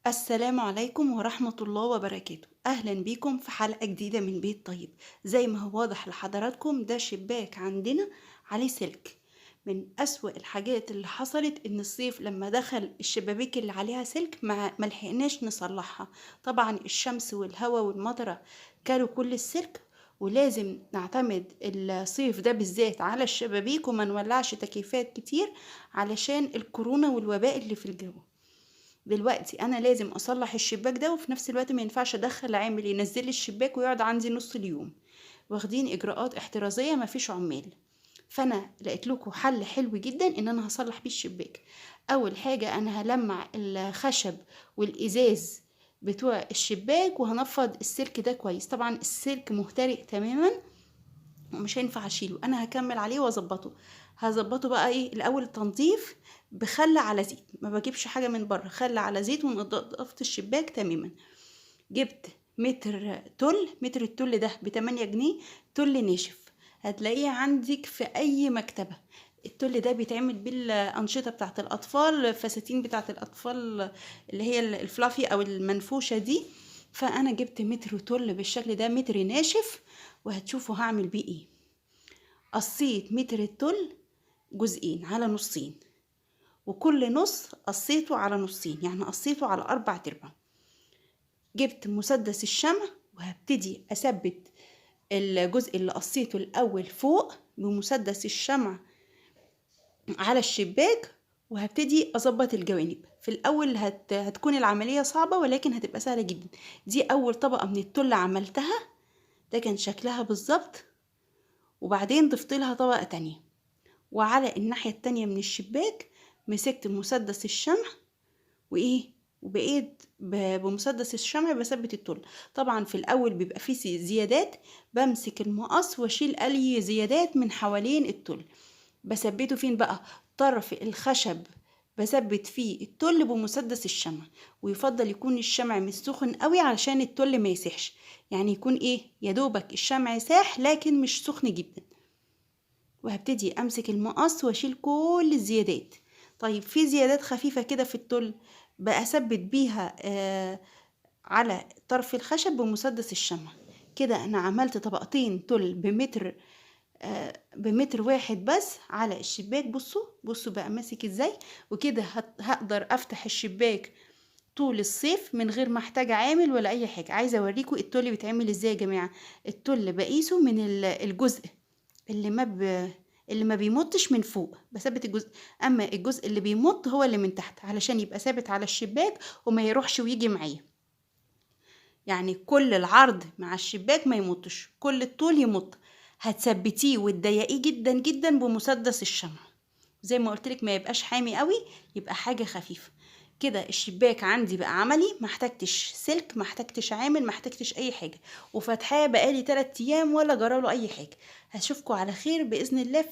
السلام عليكم ورحمة الله وبركاته. أهلا بيكم في حلقة جديدة من بيت طيب. زي ما هو واضح لحضراتكم ده شباك عندنا عليه سلك. من أسوأ الحاجات اللي حصلت إن الصيف لما دخل الشبابيك اللي عليها سلك ما ملحقناش نصلحها. طبعا الشمس والهواء والمطرة كلوا كل السلك، ولازم نعتمد الصيف ده بالذات على الشبابيك وما نولعش تكييفات كتير علشان الكورونا والوباء اللي في الجو. دلوقتي انا لازم اصلح الشباك ده، وفي نفس الوقت ما ينفعش ادخل عامل ينزل لي الشباك ويقعد عندي نص اليوم. واخدين اجراءات احترازيه، مفيش عمال. فانا لقيت لكم حل حلو جدا ان انا هصلح بيه الشباك. اول حاجه انا هلمع الخشب والازاز بتوع الشباك وهنفض السلك ده كويس. طبعا السلك مهترئ تماما ومش هينفع اشيله، انا هكمل عليه واظبطه. هظبطه بقى ايه الاول؟ تنظيف بخل على زيت، ما بجيبش حاجه من بره، خل على زيت ونضفت الشباك تماما. جبت متر التل ده ب8 جنيه، تل ناشف. هتلاقيه عندك في اي مكتبه. التل ده بيتعمل بالانشطه بتاعه الاطفال، الفساتين بتاعه الاطفال اللي هي الفلافي او المنفوشه دي. فانا جبت متر تل بالشكل ده، متر ناشف. وهتشوفوا هعمل بيه ايه. قصيت متر التل جزئين على نصين، وكل نص قصيته على نصين، يعني قصيته على 4 تربع. جبت مسدس الشمع وهبتدي اثبت الجزء اللي قصيته الاول فوق بمسدس الشمع على الشباك، وهبتدي اظبط الجوانب. في الاول هتكون العملية صعبة ولكن هتبقى سهلة جدا. دي اول طبقة من التل عملتها، ده كان شكلها بالظبط. وبعدين ضفت لها طبقة تانية، وعلى الناحية التانية من الشباك مسكت مسدس الشمع وايه، وبقيت بمسدس الشمع بثبت التل. طبعا في الاول بيبقى فيه زيادات، بمسك المقص واشيل اي زيادات من حوالين التل. بثبته فين بقى؟ طرف الخشب بثبت فيه التل بمسدس الشمع. ويفضل يكون الشمع مش سخن قوي علشان التل ما يسيحش، يعني يكون ايه، يا دوبك الشمع ساح لكن مش سخن جدا. وهبتدي امسك المقص واشيل كل الزيادات. طيب في زيادات خفيفة كده في التل، بثبت بيها على طرف الخشب بمسدس الشمع. كده انا عملت طبقتين تل بمتر واحد بس على الشباك. بصوا بقى ماسك ازاي. وكده هقدر افتح الشباك طول الصيف من غير ما احتاج عامل ولا اي حاجة. عايزة اوريكم التل بيتعمل ازاي يا جماعة. التل بقيسه من الجزء اللي ما بيمطش من فوق، بثبت الجزء. اما الجزء اللي بيمط هو اللي من تحت علشان يبقى ثابت على الشباك وما يروحش ويجي معايا. يعني كل العرض مع الشباك ما يمطش، كل الطول يمط. هتثبتيه وتضيقيه جدا جدا بمسدس الشمع. زي ما قلتلك ما يبقاش حامي قوي، يبقى حاجة خفيفة. كده الشباك عندي بقى عملي، ما احتاجتش سلك، ما احتاجتش عامل، ما احتاجتش اي حاجة. وفتحاه بقالي 3 ايام ولا جراله اي حاجة. هشوفكم على خير بإذن الله.